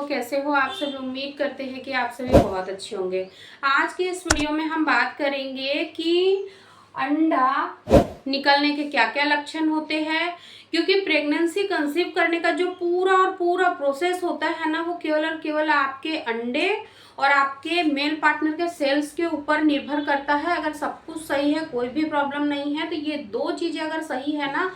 कैसे हो आप सभी। उम्मीद करते हैं कि आप सभी बहुत अच्छे होंगे। आज की इस वीडियो में हम बात करेंगे कि अंडा निकलने के क्या क्या लक्षण होते हैं, क्योंकि प्रेगनेंसी कंसीव करने का जो पूरा प्रोसेस होता है ना, वो केवल और केवल आपके अंडे और आपके मेल पार्टनर के सेल्स के ऊपर निर्भर करता है। अगर सब कुछ सही है, कोई भी प्रॉब्लम नहीं है, तो ये दो चीजें अगर सही है ना,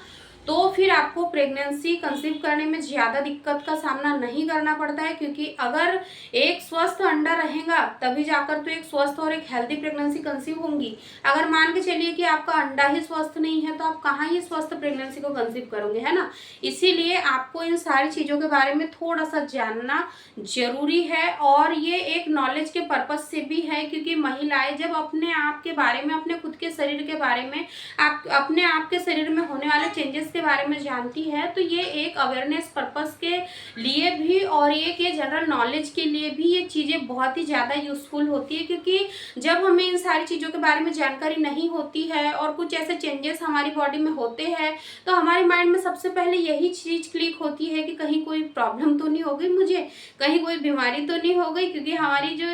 तो फिर आपको प्रेगनेंसी कंसीव करने में ज़्यादा दिक्कत का सामना नहीं करना पड़ता है। क्योंकि अगर एक स्वस्थ अंडा रहेगा तभी जाकर तो एक स्वस्थ और एक हेल्दी प्रेगनेंसी कंसीव होंगी। अगर मान के चलिए कि आपका अंडा ही स्वस्थ नहीं है, तो आप कहाँ ही स्वस्थ प्रेगनेंसी को कंसीव करोगे, है ना। इसीलिए आपको इन सारी चीज़ों के बारे में थोड़ा सा जानना जरूरी है, और ये एक नॉलेज के पर्पज से भी है। क्योंकि महिलाएं जब अपने आप के बारे में, अपने खुद के शरीर के बारे में, आप अपने आप के शरीर में होने वाले चेंजेस के बारे में जानती है, तो ये एक अवेयरनेस पर्पस के लिए भी और ये जनरल नॉलेज के लिए भी ये चीज़ें बहुत ही ज़्यादा यूजफुल होती है। क्योंकि जब हमें इन सारी चीज़ों के बारे में जानकारी नहीं होती है और कुछ ऐसे चेंजेस हमारी बॉडी में होते हैं, तो हमारे माइंड में सबसे पहले यही चीज़ क्लिक होती है कि कहीं कोई प्रॉब्लम तो नहीं हो गई मुझे, कहीं कोई बीमारी तो नहीं हो गई। क्योंकि हमारी जो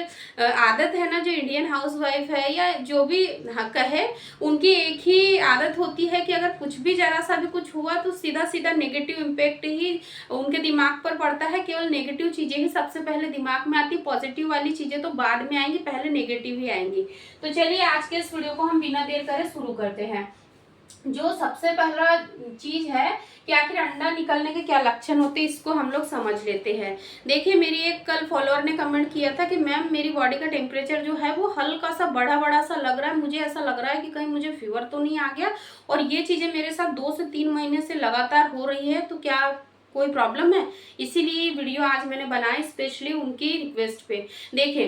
आदत है ना, जो इंडियन हाउसवाइफ है या जो भी कहे, उनकी एक ही आदत होती है कि अगर कुछ भी जरा सा भी कुछ हुआ तो सीधा सीधा नेगेटिव इम्पैक्ट ही उनके दिमाग पर पड़ता है। केवल नेगेटिव चीजें ही सबसे पहले दिमाग में आती, पॉजिटिव वाली चीजें तो बाद में आएंगी, पहले नेगेटिव ही आएंगी। तो चलिए आज के इस वीडियो को हम बिना देर करे शुरू करते हैं। जो सबसे पहला चीज है कि आखिर अंडा निकलने के क्या लक्षण होते हैं, इसको हम लोग समझ लेते हैं। देखिए, मेरी एक कल फॉलोअर ने कमेंट किया था कि मैम मेरी बॉडी का टेम्परेचर जो है वो हल्का सा बड़ा बड़ा सा लग रहा है, मुझे ऐसा लग रहा है कि कहीं मुझे फीवर तो नहीं आ गया। और ये चीजें मेरे साथ 2 से 3 महीने से लगातार हो रही है, तो क्या कोई प्रॉब्लम है। इसीलिए वीडियो आज मैंने बनाई स्पेशली उनकी रिक्वेस्ट पे। देखिए,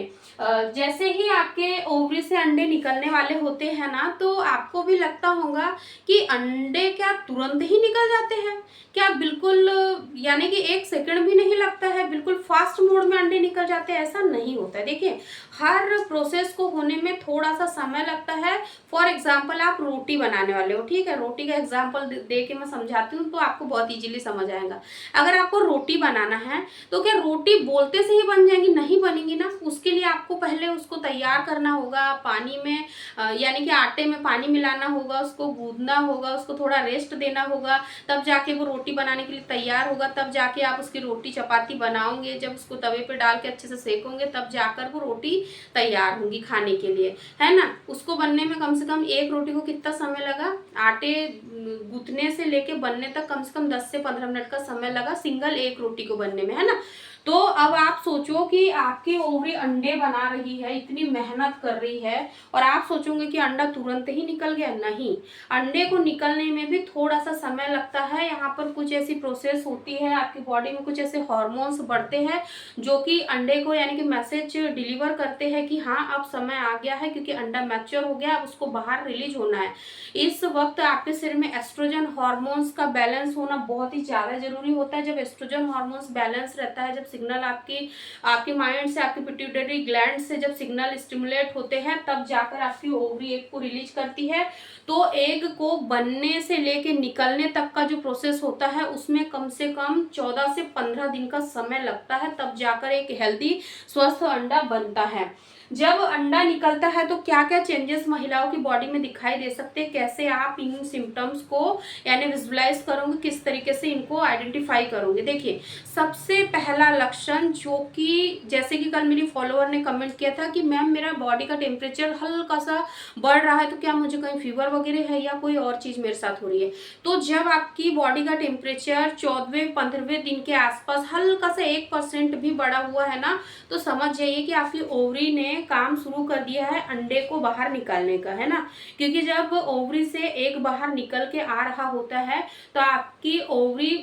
जैसे ही आपके ओवरी से अंडे निकलने वाले होते हैं ना, तो आपको भी लगता होगा कि अंडे क्या तुरंत ही निकल जाते हैं, क्या बिल्कुल यानी कि 1 सेकंड भी नहीं लगता है, बिल्कुल फास्ट मोड में अंडे निकल जाते हैं, ऐसा नहीं होता है। देखिए, हर प्रोसेस को होने में थोड़ा सा समय लगता है। फॉर एग्जाम्पल, आप रोटी बनाने वाले हो, ठीक है, रोटी का एग्जाम्पल दे के मैं समझाती हूँ तो आपको बहुत इजीली समझ आएगा। अगर आपको रोटी बनाना है तो क्या रोटी बोलते से ही बन जाएंगी? नहीं बनेंगी ना। उसके लिए आपको पहले उसको तैयार करना होगा, पानी में यानी कि आटे में पानी मिलाना होगा, उसको गूंदना होगा, उसको थोड़ा रेस्ट देना होगा, तब जाके वो रोटी बनाने के लिए तैयार होगा। तब जाके आप उसकी रोटी चपाती बनाओगे, जब उसको तवे पे डाल के अच्छे से सेकोगे, तब जाकर वो रोटी तैयार होगी खाने के लिए, है ना। उसको बनने में कम से कम एक रोटी को कितना समय लगा, आटे गूंथने से लेके बनने तक कम से कम 10 से 15 मिनट का समय लगा सिंगल एक रोटी को बनने में, है ना। तो अब आप सोचो कि आपकी ओवरी अंडे बना रही है, इतनी मेहनत कर रही है, और आप सोचोगे कि अंडा तुरंत ही निकल गया। नहीं, अंडे को निकलने में भी थोड़ा सा समय लगता है। यहाँ पर कुछ ऐसी प्रोसेस होती है, आपकी बॉडी में कुछ ऐसे हार्मोन्स बढ़ते हैं जो कि अंडे को यानी कि मैसेज डिलीवर करते हैं कि हाँ अब समय आ गया है, क्योंकि अंडा मैच्योर हो गया, अब उसको बाहर रिलीज होना है। इस वक्त आपके शरीर में एस्ट्रोजन हार्मोन्स का बैलेंस होना बहुत ही ज्यादा जरूरी होता है। जब एस्ट्रोजन हार्मोन्स बैलेंस रहता है, जब सिग्नल आपके माइंड से, आपकी पिट्यूटरी ग्लैंड से जब सिग्नल स्टिमुलेट होते हैं, तब जाकर आपकी ओवरी एग को रिलीज करती है। तो एग को बनने से लेके निकलने तक का जो प्रोसेस होता है, उसमें कम से कम 14 से 15 दिन का समय लगता है, तब जाकर एक हेल्दी स्वस्थ अंडा बनता है। जब अंडा निकलता है तो क्या क्या चेंजेस महिलाओं की बॉडी में दिखाई दे सकते हैं, कैसे आप इन सिम्टम्स को यानी विजुलाइज करोगे, किस तरीके से इनको आइडेंटिफाई करोगे। देखिए, सबसे पहला लक्षण जो कि जैसे कि कल मेरी फॉलोअर ने कमेंट किया था कि मैम मेरा बॉडी का टेम्परेचर हल्का सा बढ़ रहा है, तो क्या मुझे कहीं फीवर वगैरह है या कोई और चीज मेरे साथ हो रही है। तो जब आपकी बॉडी का टेम्परेचर 14वें-15वें दिन के आसपास हल्का सा 1% भी बढ़ा हुआ है ना, तो समझ जाइए कि आपकी ओवरी ने काम शुरू कर दिया है अंडे को बाहर निकालने का, है ना। क्योंकि जब ओवरी से एग बाहर निकल के आ रहा होता है, तो आपकी ओवरी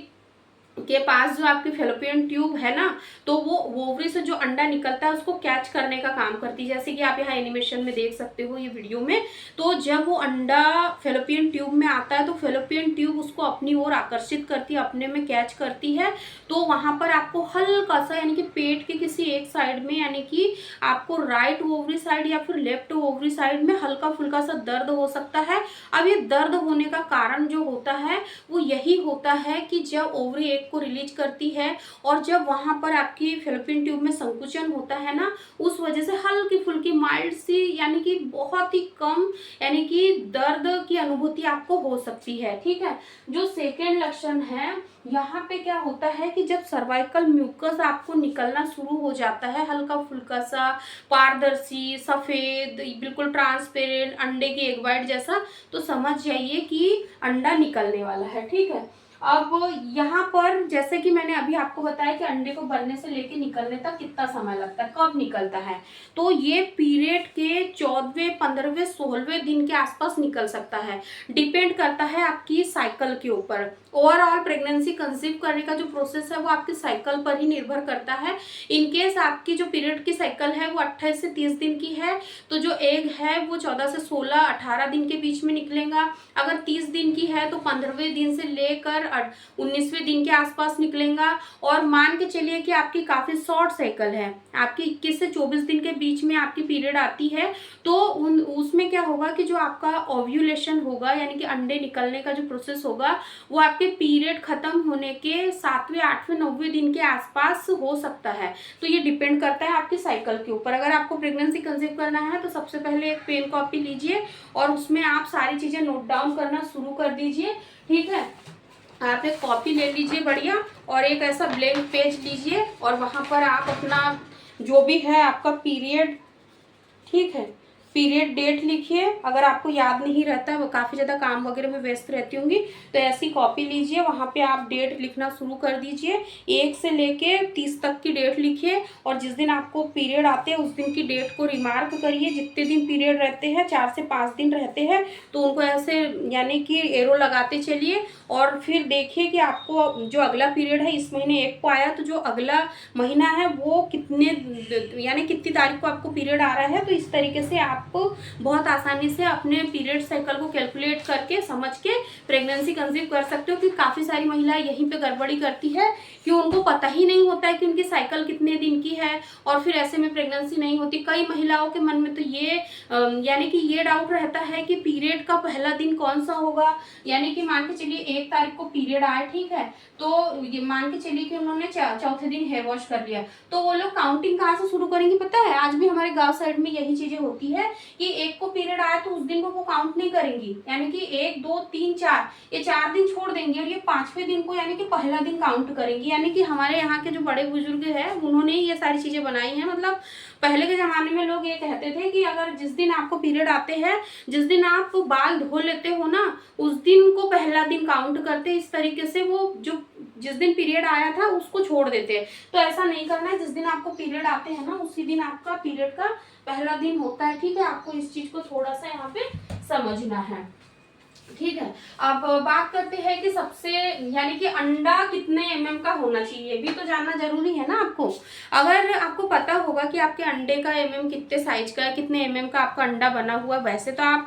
के पास जो आपकी फेलोपियन ट्यूब है ना, तो वो ओवरी से जो अंडा निकलता है उसको कैच करने का काम करती है। जैसे कि आप यहाँ एनिमेशन में देख सकते हो ये वीडियो में। तो जब वो अंडा फेलोपियन ट्यूब में आता है, तो फेलोपियन ट्यूब उसको अपनी ओर आकर्षित करती है, अपने में कैच करती है। तो वहां पर आपको हल्का सा यानी कि पेट के किसी एक साइड में, यानी कि आपको राइट ओवरी साइड या फिर लेफ्ट ओवरी साइड में हल्का फुल्का सा दर्द हो सकता है। अब ये दर्द होने का कारण जो होता है वो यही होता है कि जब ओवरी एग को रिलीज करती है, और जब वहाँ पर आपकी फैलोपियन ट्यूब में संकुचन होता है ना, उस वजह से हल्की फुल्की माइल्ड सी यानी कि बहुत ही कम यानी कि दर्द की अनुभूति आपको हो सकती है। ठीक है। जो सेकेंड लक्षण है, यहाँ पे क्या होता है कि जब सर्वाइकल म्यूकस आपको निकलना शुरू हो जाता है, हल्का फुल्का सा पारदर्शी सफेद बिल्कुल ट्रांसपेरेंट अंडे की एग वाइट जैसा, तो समझ जाइए कि अंडा निकलने वाला है। ठीक है। अब यहाँ पर जैसे कि मैंने अभी आपको बताया कि अंडे को बनने से लेके निकलने तक कितना समय लगता है, कब निकलता है, तो ये पीरियड के 14वें 15वें 16वें दिन के आसपास निकल सकता है। डिपेंड करता है आपकी साइकिल के ऊपर। ओवरऑल प्रेगनेंसी कंसीव करने का जो प्रोसेस है वो आपकी साइकिल पर ही निर्भर करता है। इनकेस आपकी जो पीरियड की साइकिल है वो 28 से 30 दिन की है, तो जो एग है वो 14 से 16 18 दिन के बीच में निकलेगा। अगर 30 दिन की है तो 15वें दिन से लेकर 19वें दिन के आसपास निकलेगा। और मान के चलिए कि आपकी काफ़ी शॉर्ट साइकिल है, आपकी 21 से 24 दिन के बीच में आपकी पीरियड आती है, तो उसमें क्या होगा कि जो आपका ओव्यूलेशन होगा यानी कि अंडे निकलने का जो प्रोसेस होगा वो आपके पीरियड खत्म होने के 7वें 8वें 9वें दिन के आसपास हो सकता है। तो ये डिपेंड करता है आपकी साइकिल के ऊपर। अगर आपको प्रेगनेंसी कंसीव करना है तो सबसे पहले एक पेन कॉपी लीजिए और उसमें आप सारी चीज़ें नोट डाउन करना शुरू कर दीजिए। ठीक है। आप एक कॉपी ले लीजिए बढ़िया, और एक ऐसा ब्लैंक पेज लीजिए और वहाँ पर आप अपना जो भी है आपका पीरियड, ठीक है, पीरियड डेट लिखिए। अगर आपको याद नहीं रहता, वो काफ़ी ज़्यादा काम वगैरह में व्यस्त रहती होंगी, तो ऐसी कॉपी लीजिए, वहाँ पे आप डेट लिखना शुरू कर दीजिए। 1 से लेके 30 तक की डेट लिखिए, और जिस दिन आपको पीरियड आते हैं उस दिन की डेट को रिमार्क करिए। जितने दिन पीरियड रहते हैं, 4 से 5 दिन रहते हैं, तो उनको ऐसे यानी कि एरो लगाते चलिए, और फिर देखिए कि आपको जो अगला पीरियड है इस महीने 1 को आया, तो जो अगला महीना है वो कितने यानी कितनी तारीख को आपको पीरियड आ रहा है। तो इस तरीके से आप बहुत आसानी से अपने पीरियड साइकिल को कैलकुलेट करके समझ के प्रेगनेंसी कंसीव कर सकते हो। कि काफ़ी सारी महिलाएं यहीं पे गड़बड़ी करती है कि उनको पता ही नहीं होता है कि उनकी साइकिल कितने दिन की है, और फिर ऐसे में प्रेगनेंसी नहीं होती। कई महिलाओं के मन में तो ये यानी कि ये डाउट रहता है कि पीरियड का पहला दिन कौन सा होगा। यानी कि मान के चलिए 1 तारीख को पीरियड आए, ठीक है, तो ये मान के चलिए कि उन्होंने चौथे दिन हेयर वॉश कर लिया, तो वो लोग काउंटिंग कहाँ से शुरू करेंगे पता है? आज भी हमारे गांव साइड में यही चीजें होती है कि 1 को पीरियड आया तो उस दिन को वो काउंट नहीं करेंगी, यानी कि 1 2 3 4 ये 4 दिन छोड़ देंगे, और ये 5वें दिन को यानी कि पहला दिन काउंट करेंगी। यानी कि हमारे यहाँ के जो बड़े बुजुर्ग हैं उन्होंने ये सारी चीजें बनाई हैं। मतलब पहले के ज़माने में लोग ये कहते थे कि अगर जिस दिन आपको पीरियड आते हैं, जिस दिन आप बाल धो लेते हो ना, उस दिन को पहला दिन काउंट करते। इस तरीके से वो जो जिस दिन पीरियड आया था उसको छोड़ देते हैं। तो ऐसा नहीं करना है, जिस दिन आपको पीरियड आते हैं ना उसी दिन आपका पीरियड का पहला दिन होता है। ठीक है, आपको इस चीज़ को थोड़ा सा यहाँ पे समझना है। ठीक है, अब बात करते हैं कि सबसे यानी कि अंडा कितने mm का होना चाहिए, भी तो जानना जरूरी है ना आपको। अगर आपको पता होगा कि आपके अंडे का mm कितने साइज का है, कितने mm का आपका अंडा बना हुआ, वैसे तो आप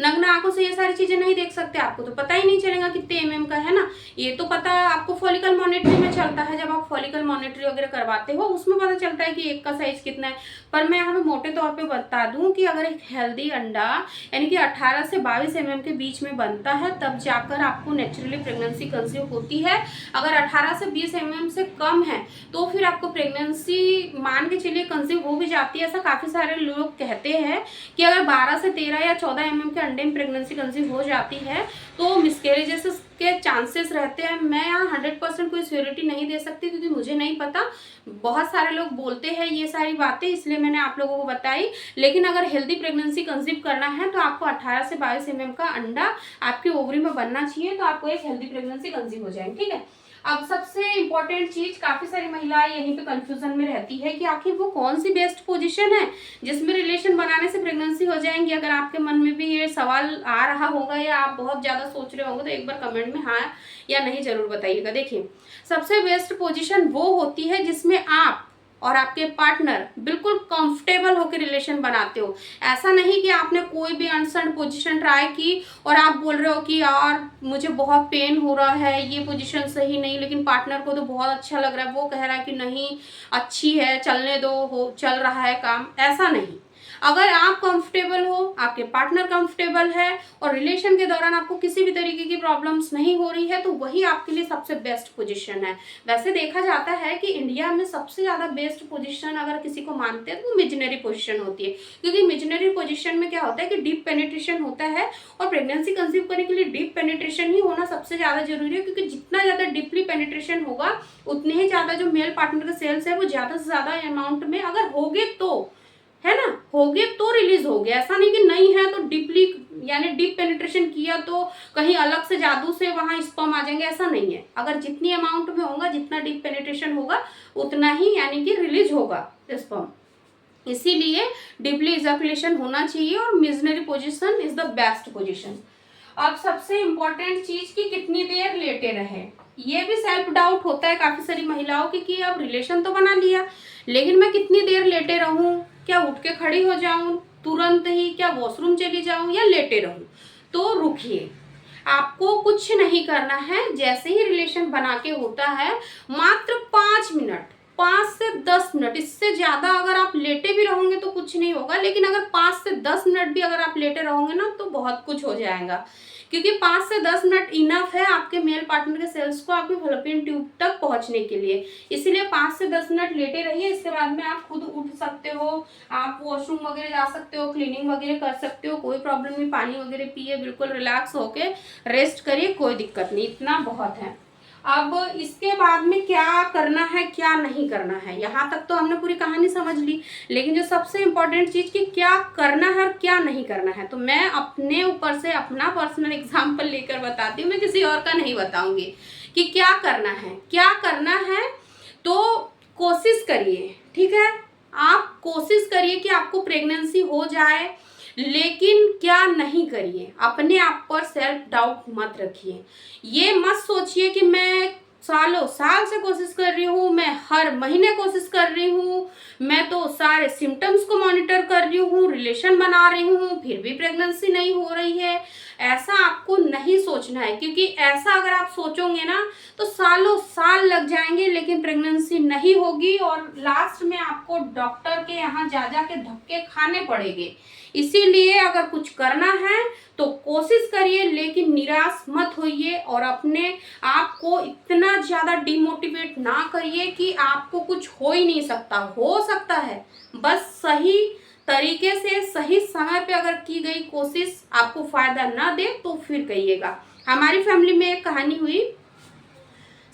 नग्न आंखों से ये सारी चीजें नहीं देख सकते, आपको तो पता ही नहीं चलेगा कितने mm का है ना। ये तो पता आपको फॉलिकल मॉनिटरी में चलता है, जब आप फॉलिकल मॉनिटरी वगैरह करवाते हो उसमें पता चलता है कि एक का साइज कितना है। पर मैं हमें मोटे तौर पर बता दूं कि अगर एक हेल्दी अंडा यानी कि 18 से 22 mm के बीच में बनता है तब जाकर आपको नेचुरली प्रेगनेंसी कंसीव होती है। अगर 18 से 20 mm से कम है तो फिर आपको प्रेगनेंसी मान के चलिए कंसीव हो भी जाती है। ऐसा काफ़ी सारे लोग कहते हैं कि अगर 12 से 13 या 14 mm के अंडे में प्रेगनेंसी कंसीव हो जाती है तो मिसकैरेजेस के चांसेस रहते हैं। मैं यहाँ 100% कोई श्योरिटी नहीं दे सकती क्योंकि मुझे नहीं पता, बहुत सारे लोग बोलते हैं ये सारी बातें, इसलिए मैंने आप लोगों को बताई। लेकिन अगर हेल्दी प्रेगनेंसी कंसीव करना है तो आपको 18 से 22 mm का अंडा आपके ओवरी में बनना चाहिए, तो आपको एक हेल्दी प्रेगनेंसी कंसीव हो जाएगी। ठीक है, अब सबसे इम्पोर्टेंट चीज, काफी सारी महिलाएं यहीं पे कंफ्यूजन में रहती है कि आखिर वो कौन सी बेस्ट पोजीशन है जिसमें रिलेशन बनाने से प्रेगनेंसी हो जाएंगी। अगर आपके मन में भी ये सवाल आ रहा होगा या आप बहुत ज्यादा सोच रहे होंगे तो एक बार कमेंट में हाँ या नहीं जरूर बताइएगा। देखिए, सबसे बेस्ट पोजीशन वो होती है जिसमें आप और आपके पार्टनर बिल्कुल कंफर्टेबल होकर रिलेशन बनाते हो। ऐसा नहीं कि आपने कोई भी अनसर्न पोजीशन ट्राई की और आप बोल रहे हो कि यार मुझे बहुत पेन हो रहा है, ये पोजीशन सही नहीं, लेकिन पार्टनर को तो बहुत अच्छा लग रहा है, वो कह रहा है कि नहीं अच्छी है, चलने दो, हो चल रहा है काम। ऐसा नहीं, अगर आप कंफर्टेबल हो, आपके पार्टनर कंफर्टेबल है और रिलेशन के दौरान आपको किसी भी तरीके की प्रॉब्लम्स नहीं हो रही है, तो वही आपके लिए सबसे बेस्ट पोजीशन है। वैसे देखा जाता है कि इंडिया में सबसे ज़्यादा बेस्ट पोजीशन अगर किसी को मानते हैं तो वो मिजनरी पोजीशन होती है, क्योंकि मिजनरी पोजीशन में क्या होता है कि डीप पेनिट्रेशन होता है, और प्रेगनेंसी कंसीव करने के लिए डीप पेनिट्रेशन ही होना सबसे ज़्यादा जरूरी है, क्योंकि जितना ज़्यादा डीपली पेनिट्रेशन होगा उतने ही ज़्यादा जो मेल पार्टनर के सेल्स है वो ज़्यादा से ज़्यादा अमाउंट में अगर होगे तो, है ना, होगे तो रिलीज हो गया। ऐसा नहीं कि नहीं है तो डीपली यानी डीप पेनिट्रेशन किया तो कहीं अलग से जादू से वहां स्पर्म आ जाएंगे, ऐसा नहीं है। अगर जितनी अमाउंट में होगा, जितना डीप पेनिट्रेशन होगा उतना ही यानी कि रिलीज होगा स्पर्म। इसीलिए डीपली इजैकुलेशन होना चाहिए और missionary position is the best position. अब सबसे इम्पोर्टेंट चीज कि कितनी देर लेटे रहे, ये भी सेल्फ डाउट होता है काफी सारी महिलाओं की कि अब रिलेशन तो बना लिया लेकिन मैं कितनी देर लेटे रहूं, क्या उठ के खड़ी हो जाऊं तुरंत ही, क्या वॉशरूम चली जाऊं या लेटे रहूं। तो रुकिए, आपको कुछ नहीं करना है। जैसे ही रिलेशन बना के होता है मात्र 5 मिनट, 5 से 10 मिनट, इससे ज्यादा अगर आप लेटे भी रहोगे तो कुछ नहीं होगा, लेकिन अगर 5 से 10 मिनट भी अगर आप लेटे रहोगे ना तो बहुत कुछ हो जाएगा, क्योंकि 5 से 10 मिनट इनफ है आपके मेल पार्टनर के सेल्स को आपके फैलोपियन ट्यूब तक पहुंचने के लिए। इसीलिए 5 से 10 मिनट लेटे रहिए। इसके बाद में आप खुद उठ सकते हो, आप वॉशरूम वगैरह जा सकते हो, क्लीनिंग वगैरह कर सकते हो, कोई प्रॉब्लम नहीं। पानी वगैरह पिए, बिल्कुल रिलैक्स होके रेस्ट करिए, कोई दिक्कत नहीं, इतना बहुत है। अब इसके बाद में क्या करना है क्या नहीं करना है, यहाँ तक तो हमने पूरी कहानी समझ ली, लेकिन जो सबसे इम्पोर्टेंट चीज कि क्या करना है और क्या नहीं करना है, तो मैं अपने ऊपर से अपना पर्सनल एग्जांपल लेकर बताती हूँ, मैं किसी और का नहीं बताऊंगी कि क्या करना है। क्या करना है तो कोशिश करिए, ठीक है, आप कोशिश करिए कि आपको प्रेगनेंसी हो जाए, लेकिन क्या नहीं करिए, अपने आप पर सेल्फ डाउट मत रखिए। ये मत सोचिए कि मैं सालों साल से कोशिश कर रही हूँ, मैं हर महीने कोशिश कर रही हूँ, मैं तो सारे सिम्टम्स को मॉनिटर कर रही हूँ, रिलेशन बना रही हूँ, फिर भी प्रेगनेंसी नहीं हो रही है। ऐसा आपको नहीं सोचना है, क्योंकि ऐसा अगर आप सोचोगे ना तो सालों साल लग जाएंगे लेकिन प्रेगनेंसी नहीं होगी, और लास्ट में आपको डॉक्टर के यहाँ जा जा के धक्के खाने पड़ेंगे। इसीलिए अगर कुछ करना है तो कोशिश करिए, लेकिन निराश मत होइए और अपने आप को इतना ज़्यादा डिमोटिवेट ना करिए कि आपको कुछ हो ही नहीं सकता। हो सकता है, बस सही तरीके से सही समय पे अगर की गई कोशिश आपको फायदा ना दे तो फिर कहिएगा। हमारी फैमिली में एक कहानी हुई,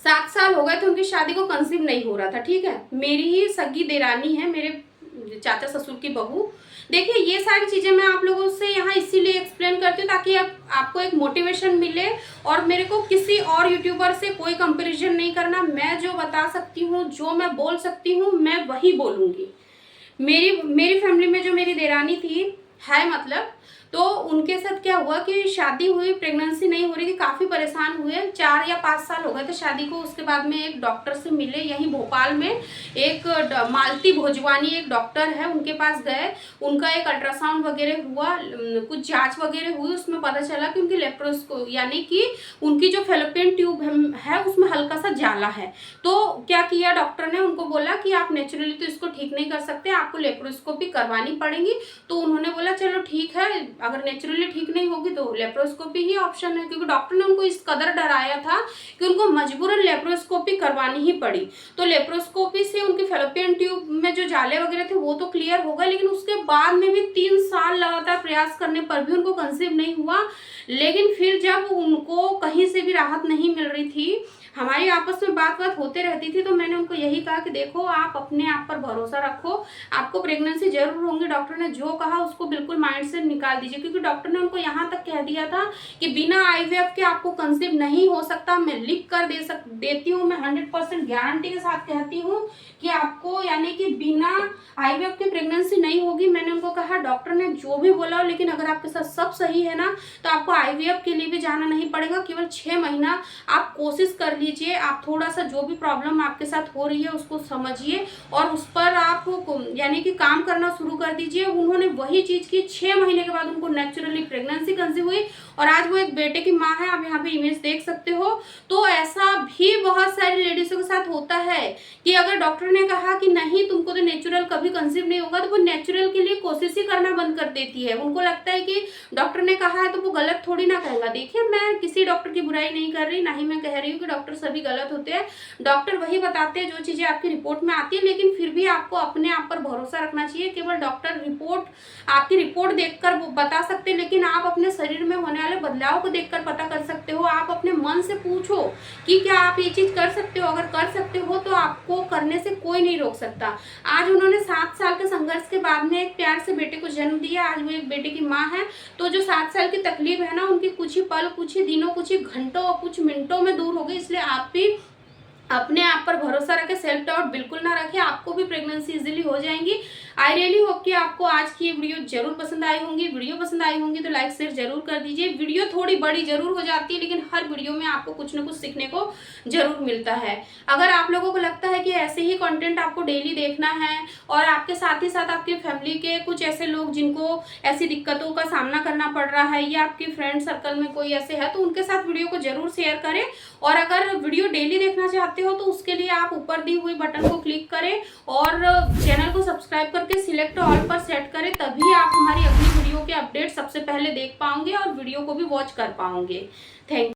7 साल हो गए थे उनकी शादी को, कंसीव नहीं हो रहा था, ठीक है। मेरी ही सगी देरानी है, मेरे चाचा ससुर की बहू। देखिए ये सारी चीज़ें मैं आप लोगों से यहाँ इसीलिए एक्सप्लेन करती हूँ ताकि आपको एक मोटिवेशन मिले, और मेरे को किसी और यूट्यूबर से कोई कंपैरिजन नहीं करना। मैं जो बता सकती हूँ, जो मैं बोल सकती हूँ, मैं वही बोलूँगी। मेरी फैमिली में जो मेरी देरानी थी है, मतलब तो उनके साथ क्या हुआ कि शादी हुई, प्रेगनेंसी नहीं हो रही थी, काफ़ी परेशान हुए। 4 या 5 साल हो गए थे शादी को। उसके बाद में एक डॉक्टर से मिले यहीं भोपाल में, एक मालती भोजवानी एक डॉक्टर है, उनके पास गए। उनका एक अल्ट्रासाउंड वगैरह हुआ, कुछ जांच वगैरह हुई, उसमें पता चला कि उनकी लेप्रोस्को यानी कि उनकी जो फैलोपियन ट्यूब है उसमें हल्का सा जाला है। तो क्या किया डॉक्टर ने, उनको बोला कि आप नेचुरली तो इसको ठीक नहीं कर सकते, आपको लेप्रोस्कोपी करवानी पड़ेगी। तो उन्होंने बोला चलो ठीक है, अगर नेचुरली ठीक नहीं होगी तो लेप्रोस्कोपी ही ऑप्शन है, क्योंकि डॉक्टर ने उनको इस कदर डराया था कि उनको मजबूरन लेप्रोस्कोपी करवानी ही पड़ी। तो लेप्रोस्कोपी से उनकी फैलोपियन ट्यूब में जो जाले वगैरह थे वो तो क्लियर हो गए, लेकिन उसके बाद में भी 3 साल लगातार प्रयास करने पर भी उनको कंसीव नहीं हुआ। लेकिन फिर जब उनको कहीं से भी राहत नहीं मिल रही थी, हमारी आपस में बात होते रहती थी, तो मैंने उनको यही कहा कि देखो आप अपने आप पर भरोसा रखो, आपको प्रेगनेंसी जरूर होंगी। डॉक्टर ने जो कहा उसको बिल्कुल माइंड से निकाल दीजिए, क्योंकि डॉक्टर ने उनको यहाँ तक कह दिया था कि बिना आईवीएफ के आपको कंसीव नहीं हो सकता। मैं लिख कर देती हूँ, मैं 100% गारंटी के साथ कहती हूँ कि आपको यानी कि बिना आईवीएफ की प्रेगनेंसी नहीं होगी। मैंने उनको कहा डॉक्टर ने जो भी बोला हो, लेकिन अगर आपके साथ सब सही है ना तो आपको आईवीएफ के लिए भी जाना नहीं पड़ेगा। केवल 6 महीना आप कोशिश कर लीजिए, आप थोड़ा सा जो भी प्रॉब्लम आपके साथ हो रही है उसको समझिए और उस पर आप यानी कि काम करना शुरू कर दीजिए। उन्होंने वही चीज़ की, 6 महीने के बाद उनको नेचुरली प्रेगनेंसी कंसीव हुई और आज वो एक बेटे की माँ है। आप यहाँ पे इमेज देख सकते हो। तो ऐसा भी बहुत सारी लेडीज़ों के साथ होता है कि अगर डॉक्टर ने कहा कि नहीं तुमको तो नेचुरल कभी कंसीव नहीं होगा, तो वो नेचुरल के लिए कोशिश ही करना बंद कर देती है। उनको लगता है कि डॉक्टर ने कहा है तो वो गलत थोड़ी ना कहेगा। देखिए, मैं किसी डॉक्टर की बुराई नहीं कर रही, ना ही मैं कह रही हूँ कि डॉक्टर सभी गलत होते हैं। डॉक्टर वही बताते हैं जो चीज़ें आपकी रिपोर्ट में आती है, लेकिन फिर भी आपको अपने आप पर भरोसा रखना चाहिए। केवल डॉक्टर आपकी रिपोर्ट देखकर वो बता सकते हैं, लेकिन आप अपने शरीर में होने वाले बदलाव को देखकर पता कर सकते हो। आप अपने मन से पूछो कि क्या आप ये चीज़ कर सकते हो। अगर कर सकते हो तो आपको करने से कोई नहीं रोक सकता। आज उन्होंने 7 साल के संघर्ष के बाद में एक प्यार से बेटे को जन्म दिया। आज वो एक बेटे की माँ है। तो जो 7 साल की तकलीफ है ना, उनकी कुछ ही पल, कुछ ही दिनों, कुछ ही घंटों और कुछ मिनटों में दूर हो गई। इसलिए आप भी अपने आप पर भरोसा रखें, सेल्फ डाउट बिल्कुल ना रखें। आपको भी प्रेगनेंसी इजीली हो जाएंगी। आई रियली होप कि आपको आज की ये वीडियो जरूर पसंद आई होंगी। वीडियो पसंद आई होंगी तो लाइक शेयर जरूर कर दीजिए। वीडियो थोड़ी बड़ी जरूर हो जाती है, लेकिन हर वीडियो में आपको कुछ ना कुछ सीखने को जरूर मिलता है। अगर आप लोगों को लगता है कि ऐसे ही कंटेंट आपको डेली देखना है और आपके साथ ही साथ आपकी फैमिली के कुछ ऐसे लोग जिनको ऐसी दिक्कतों का सामना करना पड़ रहा है या आपके फ्रेंड सर्कल में कोई ऐसे है, तो उनके साथ वीडियो को जरूर शेयर करें। और अगर वीडियो डेली देखना चाहते हो तो उसके लिए आप ऊपर दी हुई बटन को क्लिक करें और चैनल को सब्सक्राइब करके सिलेक्ट ऑल पर सेट करें, तभी आप हमारी अगली वीडियो के अपडेट सबसे पहले देख पाओगे और वीडियो को भी वॉच कर पाओगे। Thank you.